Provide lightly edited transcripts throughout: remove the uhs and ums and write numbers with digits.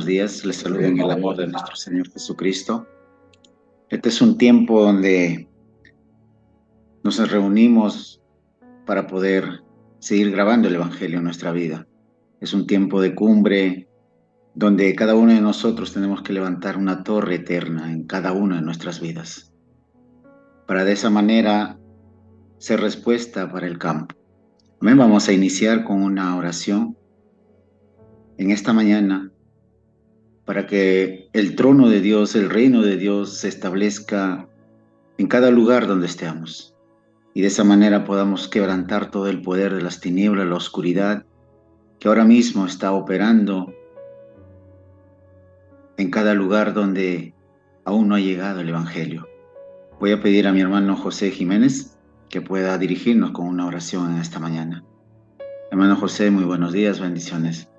buenos días. Les saludo en el amor de nuestro Señor Jesucristo. Este es un tiempo donde nos reunimos para poder seguir grabando el Evangelio en nuestra vida. Es un tiempo de cumbre donde cada uno de nosotros tenemos que levantar una torre eterna en cada una de nuestras vidas, para de esa manera ser respuesta para el campo. Amén. Vamos a iniciar con una oración en esta mañana, para que el trono de Dios, el reino de Dios se establezca en cada lugar donde estemos. Y de esa manera podamos quebrantar todo el poder de las tinieblas, la oscuridad, que ahora mismo está operando en cada lugar donde aún no ha llegado el Evangelio. Voy a pedir a mi hermano José Jiménez que pueda dirigirnos con una oración en esta mañana. Hermano José, muy buenos días, bendiciones.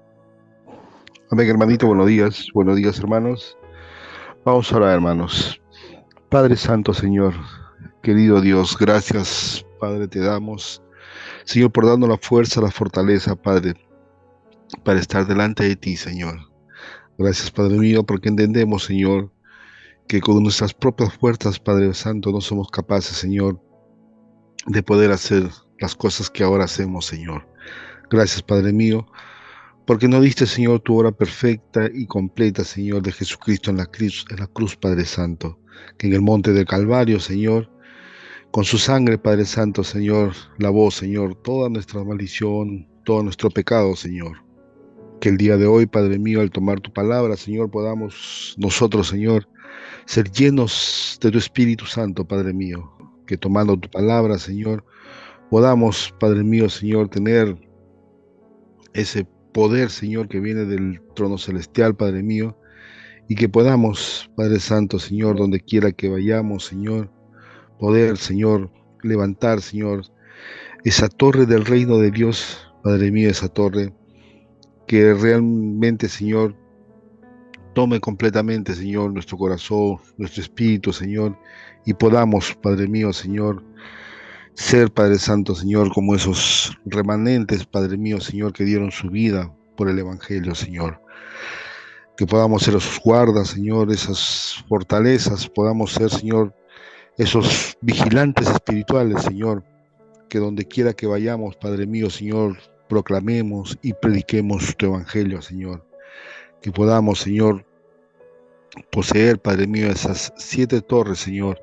Amén, hermanito, buenos días, hermanos. Vamos a orar, hermanos. Padre Santo, Señor, querido Dios, gracias, Padre, te damos, Señor, por darnos la fuerza, la fortaleza, Padre, para estar delante de ti, Señor. Gracias, Padre mío, porque entendemos, Señor, que con nuestras propias fuerzas, Padre Santo, no somos capaces, Señor, de poder hacer las cosas que ahora hacemos, Señor. Gracias, Padre mío, porque no diste, Señor, tu obra perfecta y completa, Señor, de Jesucristo en la cruz, Padre Santo, que en el monte del Calvario, Señor, con su sangre, Padre Santo, Señor, lavó, Señor, toda nuestra maldición, todo nuestro pecado, Señor. Que el día de hoy, Padre mío, al tomar tu palabra, Señor, podamos nosotros, Señor, ser llenos de tu Espíritu Santo, Padre mío. Que tomando tu palabra, Señor, podamos, Padre mío, Señor, tener ese poder, Señor, que viene del trono celestial, Padre mío, y que podamos, Padre Santo, Señor, donde quiera que vayamos, Señor, poder, Señor, levantar, Señor, esa torre del reino de Dios, Padre mío, esa torre que realmente, Señor, tome completamente, Señor, nuestro corazón, nuestro espíritu, Señor, y podamos, Padre mío, Señor, ser, Padre Santo, Señor, como esos remanentes, Padre mío, Señor, que dieron su vida por el Evangelio, Señor. Que podamos ser esos guardas, Señor, esas fortalezas, podamos ser, Señor, esos vigilantes espirituales, Señor, que donde quiera que vayamos, Padre mío, Señor, proclamemos y prediquemos tu Evangelio, Señor. Que podamos, Señor, poseer, Padre mío, esas 7 torres, Señor,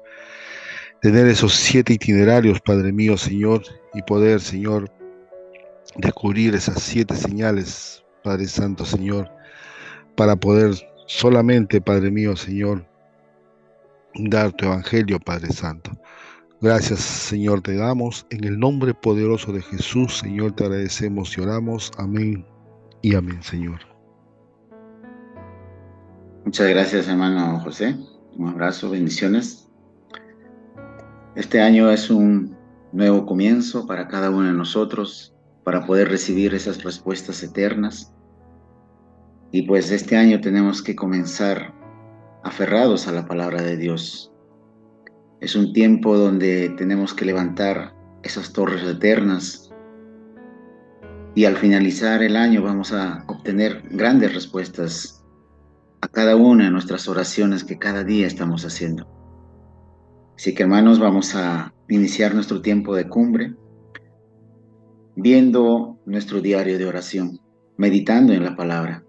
tener esos 7 itinerarios, Padre mío, Señor, y poder, Señor, descubrir esas 7 señales, Padre Santo, Señor, para poder solamente, Padre mío, Señor, dar tu Evangelio, Padre Santo. Gracias, Señor, te damos. En el nombre poderoso de Jesús, Señor, te agradecemos y oramos. Amén y amén, Señor. Muchas gracias, hermano José. Un abrazo, bendiciones. Este año es un nuevo comienzo para cada uno de nosotros, para poder recibir esas respuestas eternas. Y pues este año tenemos que comenzar aferrados a la palabra de Dios. Es un tiempo donde tenemos que levantar esas torres eternas y al finalizar el año vamos a obtener grandes respuestas a cada una de nuestras oraciones que cada día estamos haciendo. Así que, hermanos, vamos a iniciar nuestro tiempo de cumbre viendo nuestro diario de oración, meditando en la palabra.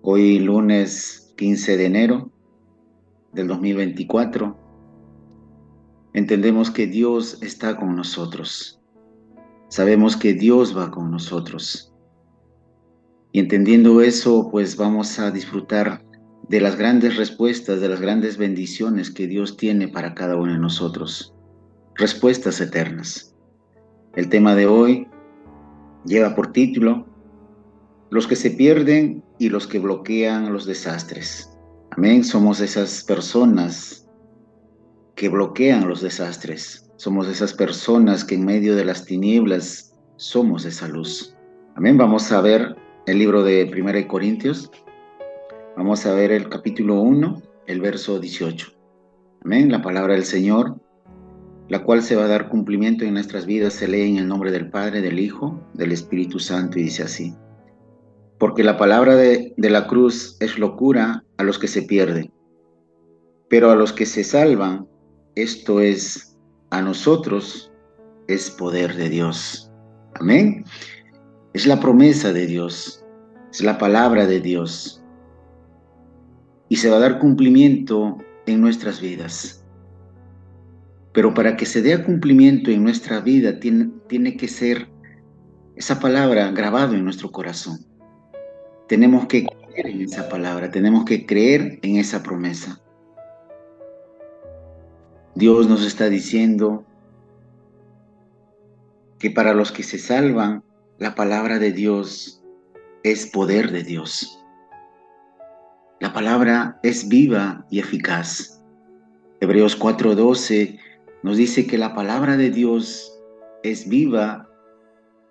Hoy, lunes 15 de enero del 2024, entendemos que Dios está con nosotros. Sabemos que Dios va con nosotros. Y entendiendo eso, pues vamos a disfrutar de las grandes respuestas, de las grandes bendiciones que Dios tiene para cada uno de nosotros. Respuestas eternas. El tema de hoy lleva por título Los que se pierden y los que bloquean los desastres. Amén. Somos esas personas que bloquean los desastres. Somos esas personas que en medio de las tinieblas somos esa luz. Amén. Vamos a ver el libro de 1 Corintios. Vamos a ver el capítulo 1, el verso 18. Amén. La palabra del Señor, la cual se va a dar cumplimiento en nuestras vidas, se lee en el nombre del Padre, del Hijo, del Espíritu Santo, y dice así: porque la palabra de la cruz es locura a los que se pierden, pero a los que se salvan, esto es, a nosotros, es poder de Dios. Amén. Es la promesa de Dios, es la palabra de Dios, y se va a dar cumplimiento en nuestras vidas. Pero para que se dé cumplimiento en nuestra vida, tiene que ser esa palabra grabada en nuestro corazón. Tenemos que creer en esa palabra, tenemos que creer en esa promesa. Dios nos está diciendo que para los que se salvan, la palabra de Dios es poder de Dios. La palabra es viva y eficaz. Hebreos 4:12 nos dice que la palabra de Dios es viva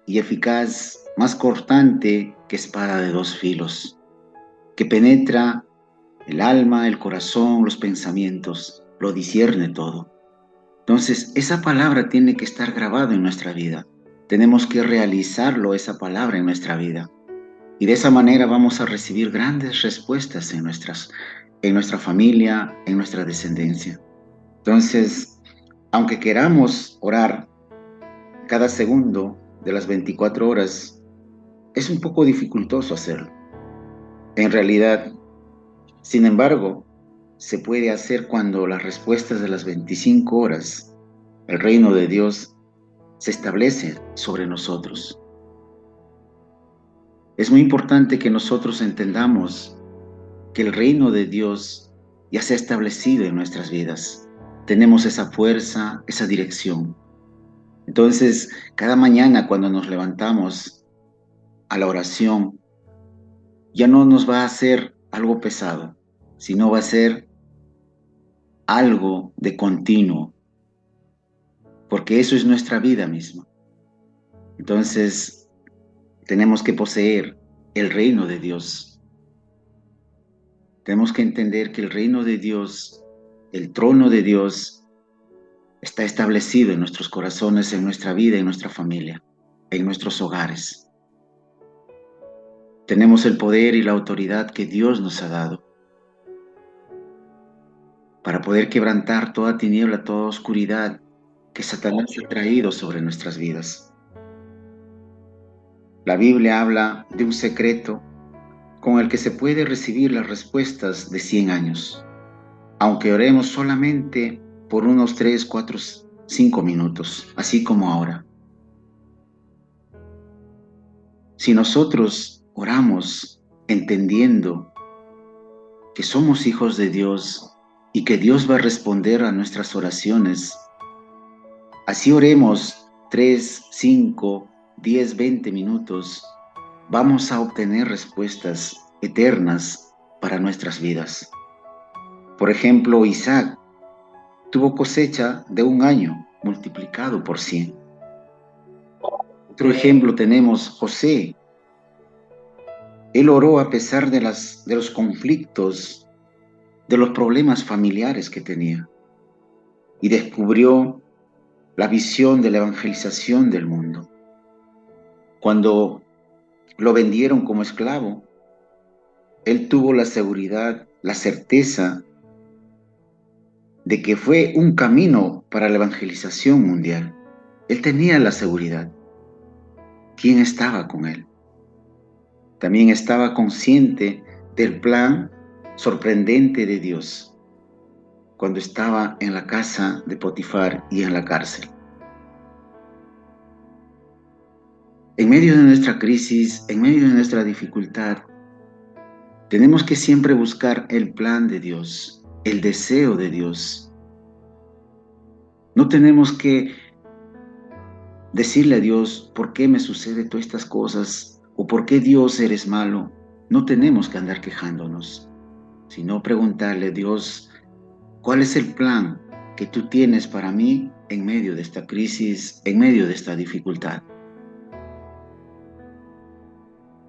y eficaz, más cortante que espada de dos filos, que penetra el alma, el corazón, los pensamientos, lo discierne todo. Entonces, esa palabra tiene que estar grabada en nuestra vida. Tenemos que realizarlo, esa palabra en nuestra vida. Y de esa manera vamos a recibir grandes respuestas en nuestra familia, en nuestra descendencia. Entonces, aunque queramos orar cada segundo de las 24 horas, es un poco dificultoso hacerlo. En realidad, sin embargo, se puede hacer cuando las respuestas de las 25 horas, el reino de Dios, se establece sobre nosotros. Es muy importante que nosotros entendamos que el reino de Dios ya se ha establecido en nuestras vidas. Tenemos esa fuerza, esa dirección. Entonces, cada mañana cuando nos levantamos a la oración, ya no nos va a hacer algo pesado, sino va a ser algo de continuo, porque eso es nuestra vida misma. Entonces, tenemos que poseer el reino de Dios. Tenemos que entender que el reino de Dios, el trono de Dios, está establecido en nuestros corazones, en nuestra vida, en nuestra familia, en nuestros hogares. Tenemos el poder y la autoridad que Dios nos ha dado para poder quebrantar toda tiniebla, toda oscuridad que Satanás ha traído sobre nuestras vidas. La Biblia habla de un secreto con el que se puede recibir las respuestas de 100 años, aunque oremos solamente por unos 3, 4, 5 minutos, así como ahora. Si nosotros oramos entendiendo que somos hijos de Dios y que Dios va a responder a nuestras oraciones, así oremos 3, 5, 10, 20 minutos, vamos a obtener respuestas eternas para nuestras vidas. Por ejemplo, Isaac tuvo cosecha de 1 año multiplicado por 100. Otro ejemplo tenemos José. Él oró a pesar de los conflictos, de los problemas familiares que tenía, y descubrió la visión de la evangelización del mundo. Cuando lo vendieron como esclavo, él tuvo la seguridad, la certeza de que fue un camino para la evangelización mundial. Él tenía la seguridad. ¿Quién estaba con él? También estaba consciente del plan sorprendente de Dios cuando estaba en la casa de Potifar y en la cárcel. En medio de nuestra crisis, en medio de nuestra dificultad, tenemos que siempre buscar el plan de Dios, el deseo de Dios. No tenemos que decirle a Dios, ¿por qué me sucede todas estas cosas? ¿O por qué Dios eres malo? No tenemos que andar quejándonos, sino preguntarle a Dios, ¿cuál es el plan que tú tienes para mí en medio de esta crisis, en medio de esta dificultad?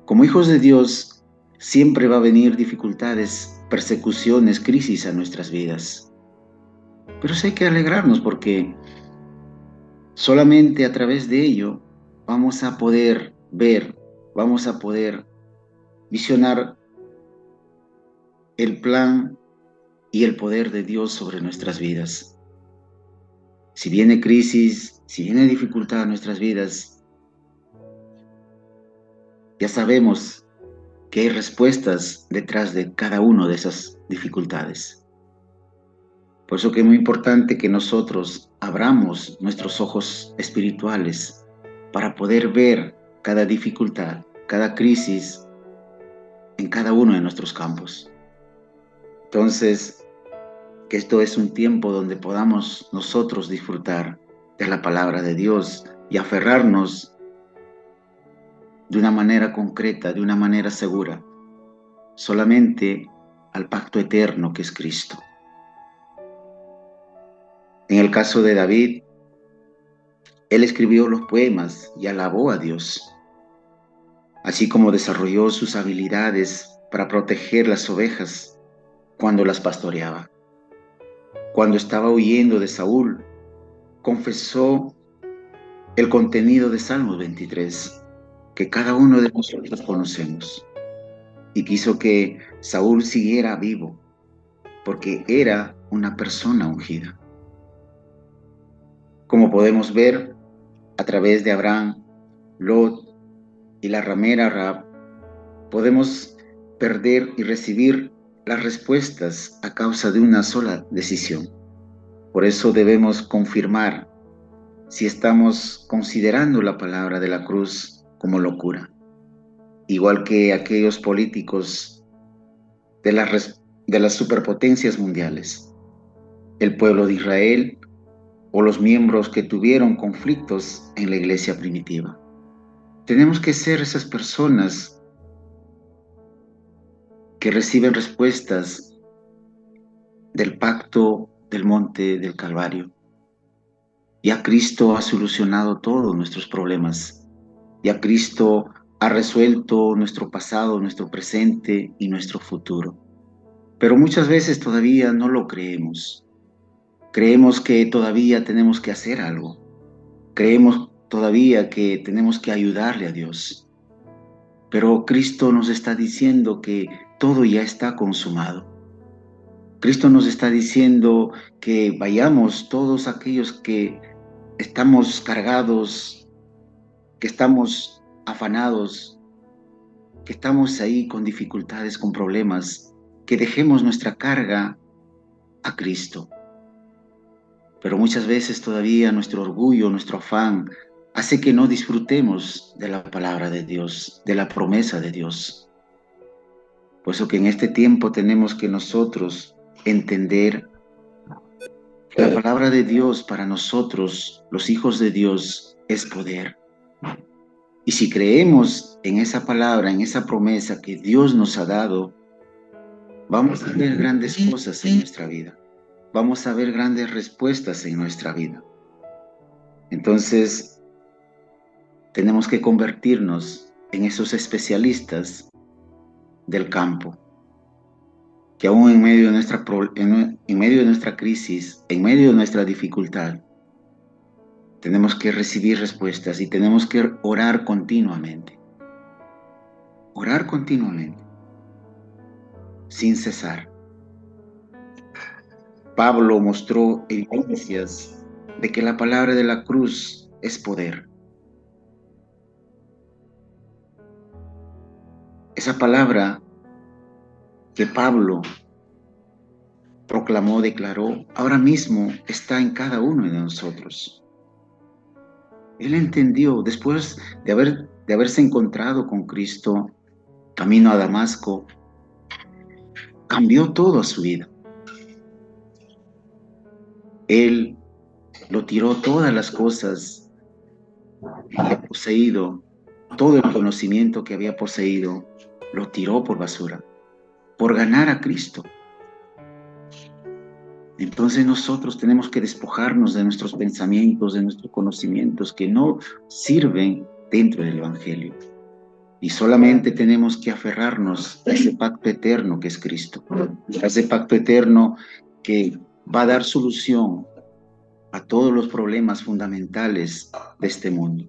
Como hijos de Dios, siempre va a venir dificultades, persecuciones, crisis a nuestras vidas. Pero sí hay que alegrarnos porque solamente a través de ello vamos a poder ver, vamos a poder visionar el plan y el poder de Dios sobre nuestras vidas. Si viene crisis, si viene dificultad a nuestras vidas, ya sabemos que hay respuestas detrás de cada una de esas dificultades. Por eso que es muy importante que nosotros abramos nuestros ojos espirituales para poder ver cada dificultad, cada crisis en cada uno de nuestros campos. Entonces, que esto es un tiempo donde podamos nosotros disfrutar de la palabra de Dios y aferrarnos de una manera concreta, de una manera segura, solamente al pacto eterno que es Cristo. En el caso de David, él escribió los poemas y alabó a Dios, así como desarrolló sus habilidades para proteger las ovejas cuando las pastoreaba. Cuando estaba huyendo de Saúl, confesó el contenido de Salmos 23, que cada uno de nosotros conocemos, y quiso que Saúl siguiera vivo, porque era una persona ungida. Como podemos ver a través de Abraham, Lot y la ramera Rahab, podemos perder y recibir las respuestas a causa de una sola decisión. Por eso debemos confirmar si estamos considerando la palabra de la cruz como locura, igual que aquellos políticos de las superpotencias mundiales, el pueblo de Israel o los miembros que tuvieron conflictos en la iglesia primitiva. Tenemos que ser esas personas que reciben respuestas del pacto del monte del Calvario. Ya Cristo ha solucionado todos nuestros problemas. Ya Cristo ha resuelto nuestro pasado, nuestro presente y nuestro futuro. Pero muchas veces todavía no lo creemos. Creemos que todavía tenemos que hacer algo. Creemos todavía que tenemos que ayudarle a Dios. Pero Cristo nos está diciendo que todo ya está consumado. Cristo nos está diciendo que vayamos todos aquellos que estamos cargados, que estamos afanados, que estamos ahí con dificultades, con problemas, que dejemos nuestra carga a Cristo. Pero muchas veces todavía nuestro orgullo, nuestro afán, hace que no disfrutemos de la palabra de Dios, de la promesa de Dios. Por eso que en este tiempo tenemos que nosotros entender que la palabra de Dios para nosotros, los hijos de Dios, es poder. Y si creemos en esa palabra, en esa promesa que Dios nos ha dado, vamos a ver grandes cosas en nuestra vida. Vamos a ver grandes respuestas en nuestra vida. Entonces, tenemos que convertirnos en esos especialistas del campo, que aún en medio de nuestra crisis, en medio de nuestra dificultad, tenemos que recibir respuestas y tenemos que orar continuamente. Orar continuamente, sin cesar. Pablo mostró evidencias de que la palabra de la cruz es poder. Esa palabra que Pablo proclamó, declaró, ahora mismo está en cada uno de nosotros. Él entendió, después de haberse encontrado con Cristo, camino a Damasco, cambió todo a su vida. Él lo tiró todas las cosas que había poseído, todo el conocimiento que había poseído, lo tiró por basura, por ganar a Cristo. Entonces nosotros tenemos que despojarnos de nuestros pensamientos, de nuestros conocimientos que no sirven dentro del Evangelio. Y solamente tenemos que aferrarnos a ese pacto eterno que es Cristo, a ese pacto eterno que va a dar solución a todos los problemas fundamentales de este mundo.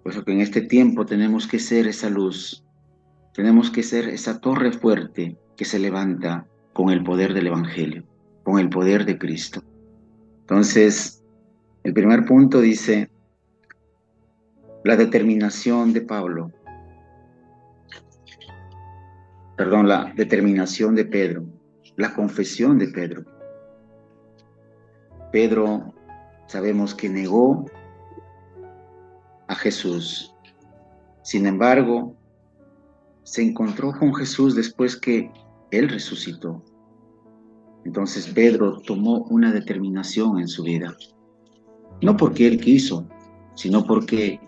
Por eso que en este tiempo tenemos que ser esa luz, Tenemos que ser esa torre fuerte que se levanta con el poder del Evangelio, con el poder de Cristo. Entonces, el primer punto dice la determinación de Pablo, perdón, la determinación de Pedro, la confesión de Pedro. Pedro, sabemos que negó a Jesús. Sin embargo, se encontró con Jesús después que él resucitó. Entonces Pedro tomó una determinación en su vida. No porque él quiso, sino porque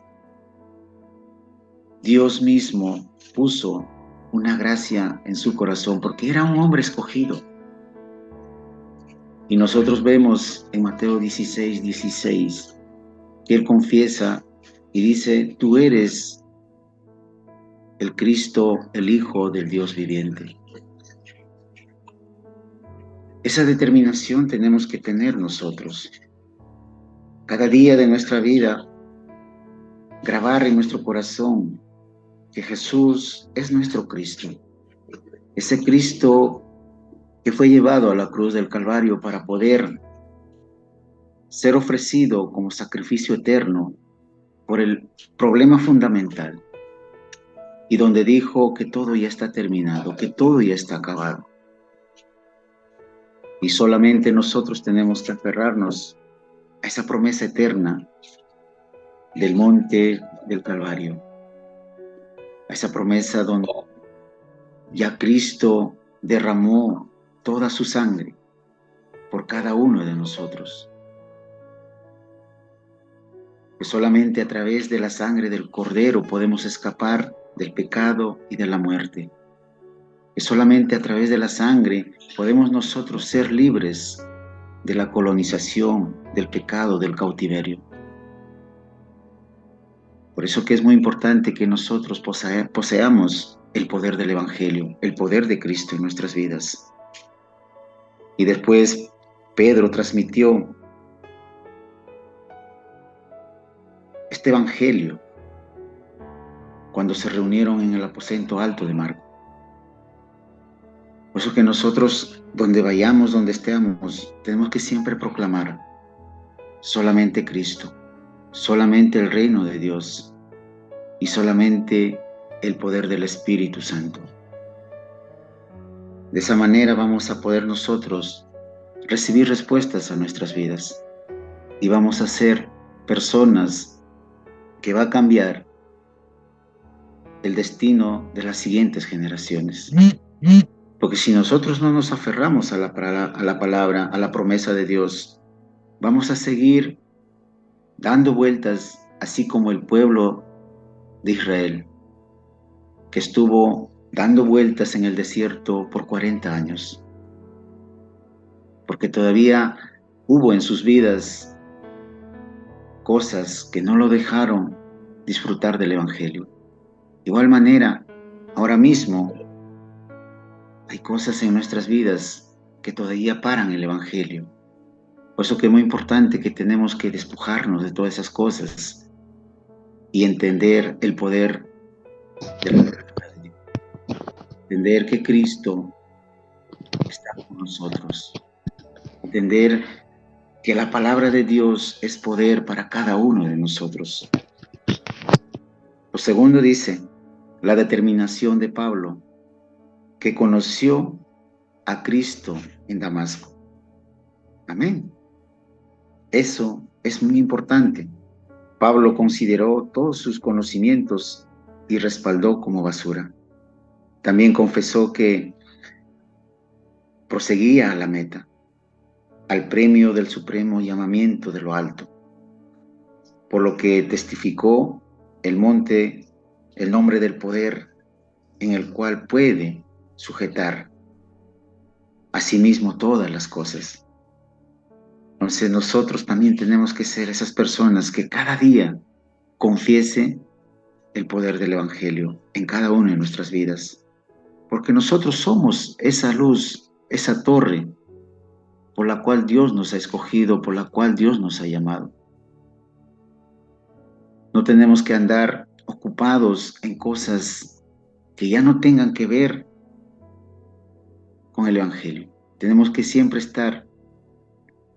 Dios mismo puso una gracia en su corazón, porque era un hombre escogido. Y nosotros vemos en Mateo 16:16 que él confiesa y dice: tú eres el Cristo, el Hijo del Dios viviente. Esa determinación tenemos que tener nosotros. Cada día de nuestra vida, grabar en nuestro corazón que Jesús es nuestro Cristo. Ese Cristo que fue llevado a la cruz del Calvario para poder ser ofrecido como sacrificio eterno por el problema fundamental, y donde dijo que todo ya está terminado, que todo ya está acabado. Y solamente nosotros tenemos que aferrarnos a esa promesa eterna del monte del Calvario, a esa promesa donde ya Cristo derramó toda su sangre por cada uno de nosotros. Que solamente a través de la sangre del Cordero podemos escapar del pecado y de la muerte. Que solamente a través de la sangre podemos nosotros ser libres de la colonización, del pecado, del cautiverio. Por eso que es muy importante que nosotros poseamos el poder del Evangelio, el poder de Cristo en nuestras vidas. Y después Pedro transmitió este Evangelio cuando se reunieron en el aposento alto de Marco. Por eso que nosotros, donde vayamos, donde estemos, tenemos que siempre proclamar solamente Cristo, solamente el reino de Dios y solamente el poder del Espíritu Santo. De esa manera vamos a poder nosotros recibir respuestas a nuestras vidas y vamos a ser personas que va a cambiar el destino de las siguientes generaciones. Porque si nosotros no nos aferramos a la palabra, a la promesa de Dios, vamos a seguir dando vueltas, así como el pueblo de Israel, que estuvo dando vueltas en el desierto por 40 años. Porque todavía hubo en sus vidas cosas que no lo dejaron disfrutar del Evangelio. De igual manera, ahora mismo hay cosas en nuestras vidas que todavía paran el Evangelio. Por eso que es muy importante que tenemos que despojarnos de todas esas cosas y entender el poder de la palabra de Dios. Entender que Cristo está con nosotros. Entender que la palabra de Dios es poder para cada uno de nosotros. Lo segundo dice, la determinación de Pablo, que conoció a Cristo en Damasco. Amén. Eso es muy importante. Pablo consideró todos sus conocimientos y respaldó como basura. También confesó que proseguía a la meta, al premio del supremo llamamiento de lo alto, por lo que testificó el monte, el nombre del poder en el cual puede sujetar a sí mismo todas las cosas. Entonces nosotros también tenemos que ser esas personas que cada día confiese el poder del Evangelio en cada una de nuestras vidas, porque nosotros somos esa luz, esa torre por la cual Dios nos ha escogido, por la cual Dios nos ha llamado. No tenemos que andar ocupados en cosas que ya no tengan que ver con el Evangelio. Tenemos que siempre estar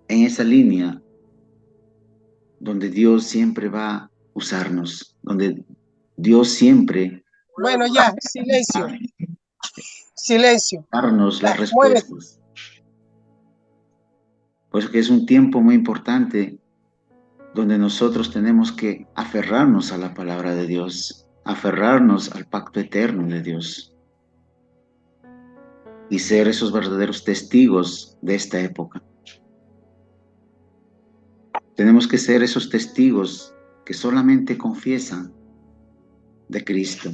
en esa línea donde Dios siempre va a usarnos, donde Dios siempre Bueno, ya, silencio, silencio. va a darnos las Ya, muévete. respuestas. Pues que es un tiempo muy importante donde nosotros tenemos que aferrarnos a la palabra de Dios, aferrarnos al pacto eterno de Dios y ser esos verdaderos testigos de esta época. Tenemos que ser esos testigos que solamente confiesan de Cristo,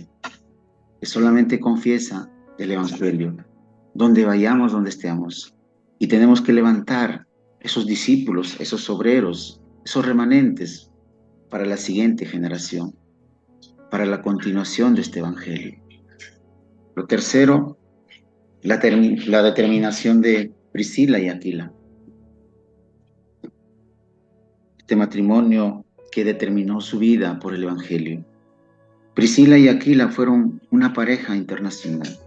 que solamente confiesan el Evangelio, donde vayamos, donde estemos. Y tenemos que levantar esos discípulos, esos obreros, esos remanentes para la siguiente generación, para la continuación de este Evangelio. Lo tercero, la determinación de Priscila y Aquila. Este matrimonio que determinó su vida por el Evangelio. Priscila y Aquila fueron una pareja internacional,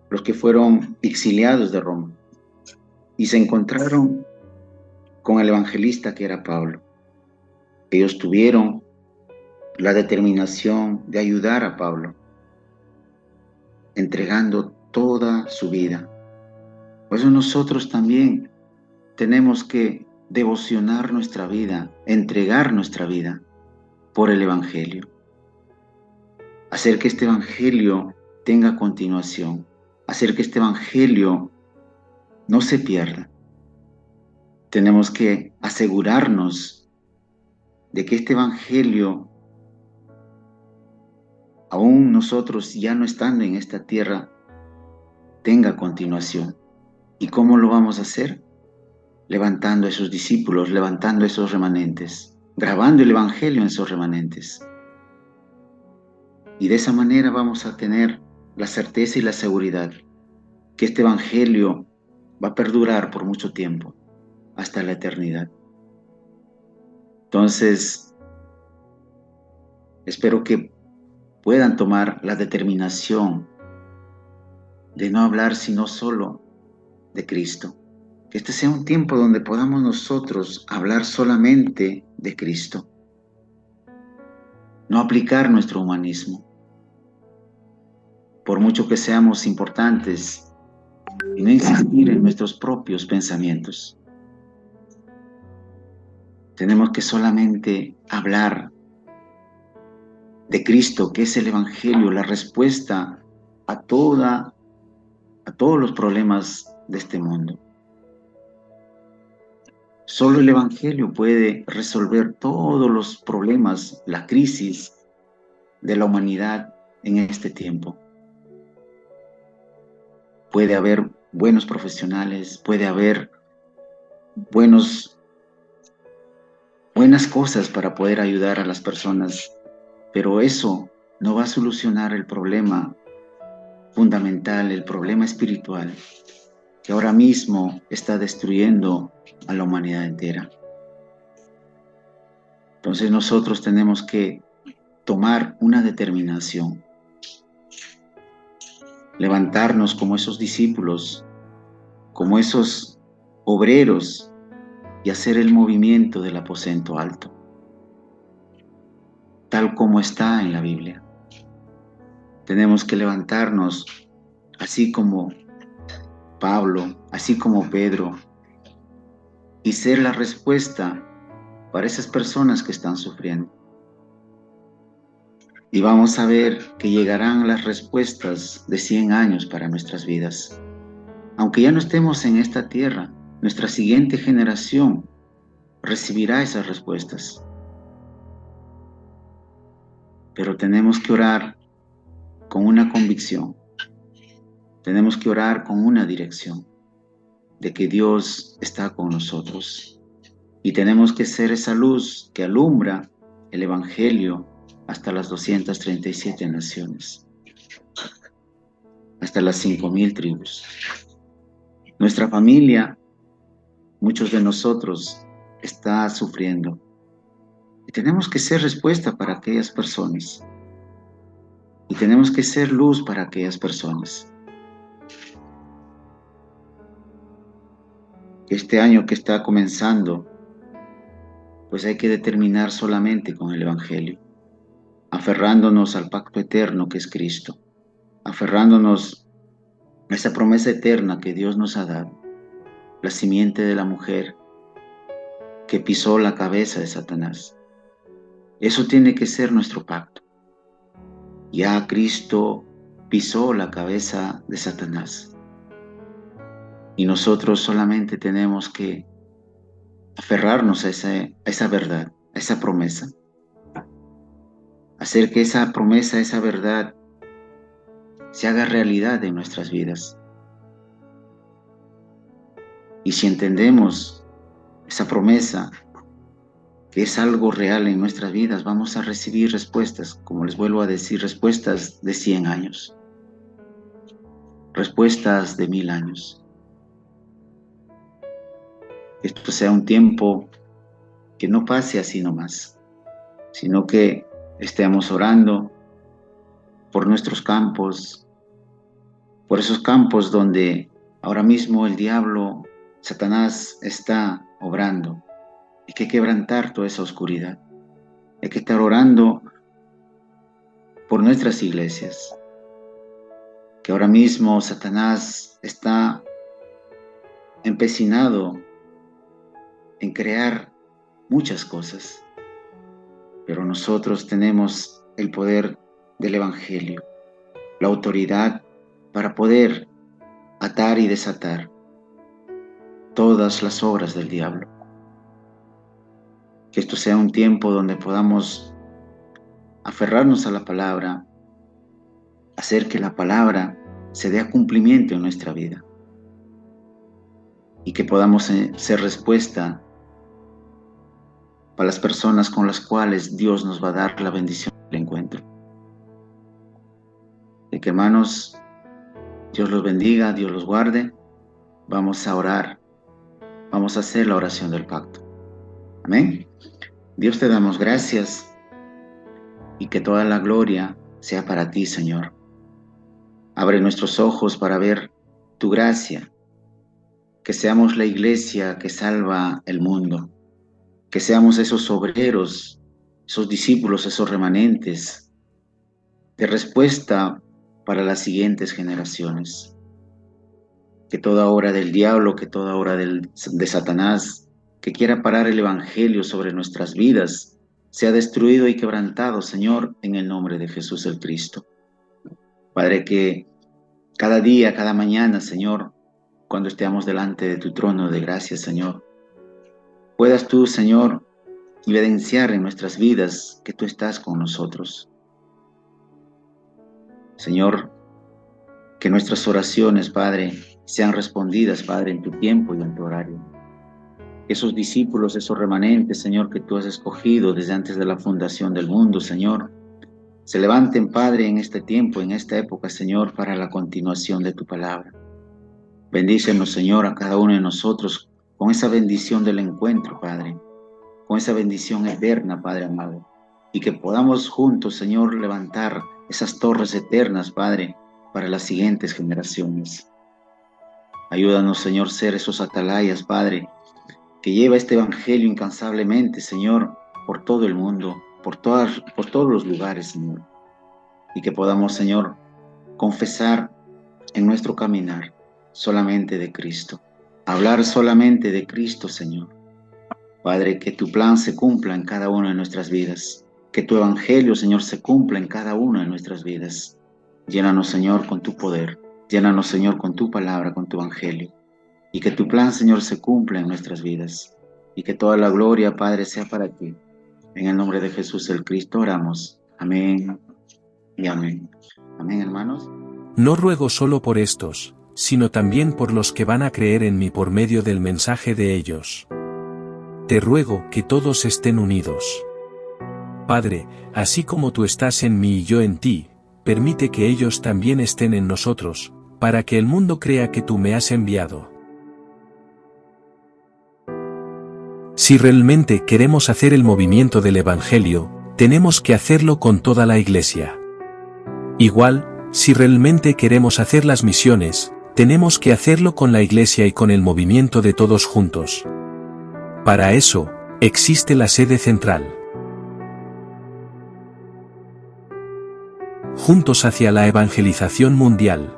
los que fueron exiliados de Roma y se encontraron con el evangelista que era Pablo. Ellos tuvieron la determinación de ayudar a Pablo, entregando toda su vida. Por eso nosotros también tenemos que devocionar nuestra vida, entregar nuestra vida por el Evangelio. Hacer que este Evangelio tenga continuación, hacer que este Evangelio no se pierda. Tenemos que asegurarnos de que este Evangelio, aún nosotros ya no estando en esta tierra, tenga continuación. ¿Y cómo lo vamos a hacer? Levantando a esos discípulos, levantando a esos remanentes, grabando el Evangelio en esos remanentes. Y de esa manera vamos a tener la certeza y la seguridad que este Evangelio va a perdurar por mucho tiempo, hasta la eternidad. Entonces, espero que puedan tomar la determinación de no hablar sino solo de Cristo. Que este sea un tiempo donde podamos nosotros hablar solamente de Cristo. No aplicar nuestro humanismo. Por mucho que seamos importantes, y no insistir en nuestros propios pensamientos. Tenemos que solamente hablar de Cristo, que es el Evangelio, la respuesta a todos los problemas de este mundo. Solo el Evangelio puede resolver todos los problemas, la crisis de la humanidad en este tiempo. Puede haber buenos profesionales, puede haber buenas cosas para poder ayudar a las personas, pero eso no va a solucionar el problema fundamental, el problema espiritual, que ahora mismo está destruyendo a la humanidad entera. Entonces nosotros tenemos que tomar una determinación, levantarnos como esos discípulos, como esos obreros y hacer el movimiento del aposento alto, tal como está en la Biblia. Tenemos que levantarnos así como Pablo, así como Pedro, y ser la respuesta para esas personas que están sufriendo. Y vamos a ver que llegarán las respuestas de 100 años para nuestras vidas. Aunque ya no estemos en esta tierra, nuestra siguiente generación recibirá esas respuestas. Pero tenemos que orar con una convicción. Tenemos que orar con una dirección de que Dios está con nosotros. Y tenemos que ser esa luz que alumbra el Evangelio hasta las 237 naciones, hasta las 5,000 tribus. Nuestra familia, muchos de nosotros, está sufriendo. Y tenemos que ser respuesta para aquellas personas. y tenemos que ser luz para aquellas personas. Este año que está comenzando, pues hay que determinar solamente con el Evangelio, aferrándonos al pacto eterno que es Cristo, aferrándonos a esa promesa eterna que Dios nos ha dado, la simiente de la mujer que pisó la cabeza de Satanás. Eso tiene que ser nuestro pacto. Ya Cristo pisó la cabeza de Satanás y nosotros solamente tenemos que aferrarnos a esa verdad, a esa promesa, hacer que esa promesa, esa verdad se haga realidad en nuestras vidas. Y si entendemos esa promesa, que es algo real en nuestras vidas, vamos a recibir respuestas, como les vuelvo a decir, respuestas de 100 años, respuestas de 1000 años. Que esto sea un tiempo que no pase así nomás, sino que estemos orando por nuestros campos, por esos campos donde ahora mismo el diablo, Satanás, está obrando. Hay que quebrantar toda esa oscuridad. Hay que estar orando por nuestras iglesias, que ahora mismo Satanás está empecinado en crear muchas cosas, pero nosotros tenemos el poder del Evangelio, la autoridad para poder atar y desatar todas las obras del diablo. Que esto sea un tiempo donde podamos aferrarnos a la palabra, hacer que la palabra se dé a cumplimiento en nuestra vida y que podamos ser respuesta para las personas con las cuales Dios nos va a dar la bendición del encuentro. De que, hermanos, Dios los bendiga, Dios los guarde. Vamos a orar, vamos a hacer la oración del pacto. Amén. Dios, te damos gracias y que toda la gloria sea para ti, Señor. Abre nuestros ojos para ver tu gracia, que seamos la iglesia que salva el mundo, que seamos esos obreros, esos discípulos, esos remanentes de respuesta para las siguientes generaciones. Que toda obra del diablo, que toda obra de Satanás, que quiera parar el Evangelio sobre nuestras vidas, sea destruido y quebrantado, Señor, en el nombre de Jesús el Cristo. Padre, que cada día, cada mañana, Señor, cuando estemos delante de tu trono de gracia, Señor, puedas tú, Señor, evidenciar en nuestras vidas que tú estás con nosotros. Señor, que nuestras oraciones, Padre, sean respondidas, Padre, en tu tiempo y en tu horario. Esos discípulos, esos remanentes, Señor, que tú has escogido desde antes de la fundación del mundo, Señor, se levanten, Padre, en este tiempo, en esta época, Señor, para la continuación de tu palabra. Bendícenos, Señor, a cada uno de nosotros con esa bendición del encuentro, Padre, con esa bendición eterna, Padre amado, y que podamos juntos, Señor, levantar esas torres eternas, Padre, para las siguientes generaciones. Ayúdanos, Señor, ser esos atalayas, Padre, que lleva este evangelio incansablemente, Señor, por todo el mundo, por todos los lugares, Señor, y que podamos, Señor, confesar en nuestro caminar solamente de Cristo, hablar solamente de Cristo, Señor. Padre, que tu plan se cumpla en cada una de nuestras vidas, que tu evangelio, Señor, se cumpla en cada una de nuestras vidas. Llénanos, Señor, con tu poder, llénanos, Señor, con tu palabra, con tu evangelio, y que tu plan, Señor, se cumpla en nuestras vidas, y que toda la gloria, Padre, sea para ti. En el nombre de Jesús el Cristo oramos. Amén y amén. Amén, hermanos. No ruego solo por estos, sino también por los que van a creer en mí por medio del mensaje de ellos. Te ruego que todos estén unidos. Padre, así como tú estás en mí y yo en ti, permite que ellos también estén en nosotros, para que el mundo crea que tú me has enviado. Si realmente queremos hacer el movimiento del Evangelio, tenemos que hacerlo con toda la Iglesia. Igual, si realmente queremos hacer las misiones, tenemos que hacerlo con la Iglesia y con el movimiento de todos juntos. Para eso, existe la sede central. Juntos hacia la evangelización mundial.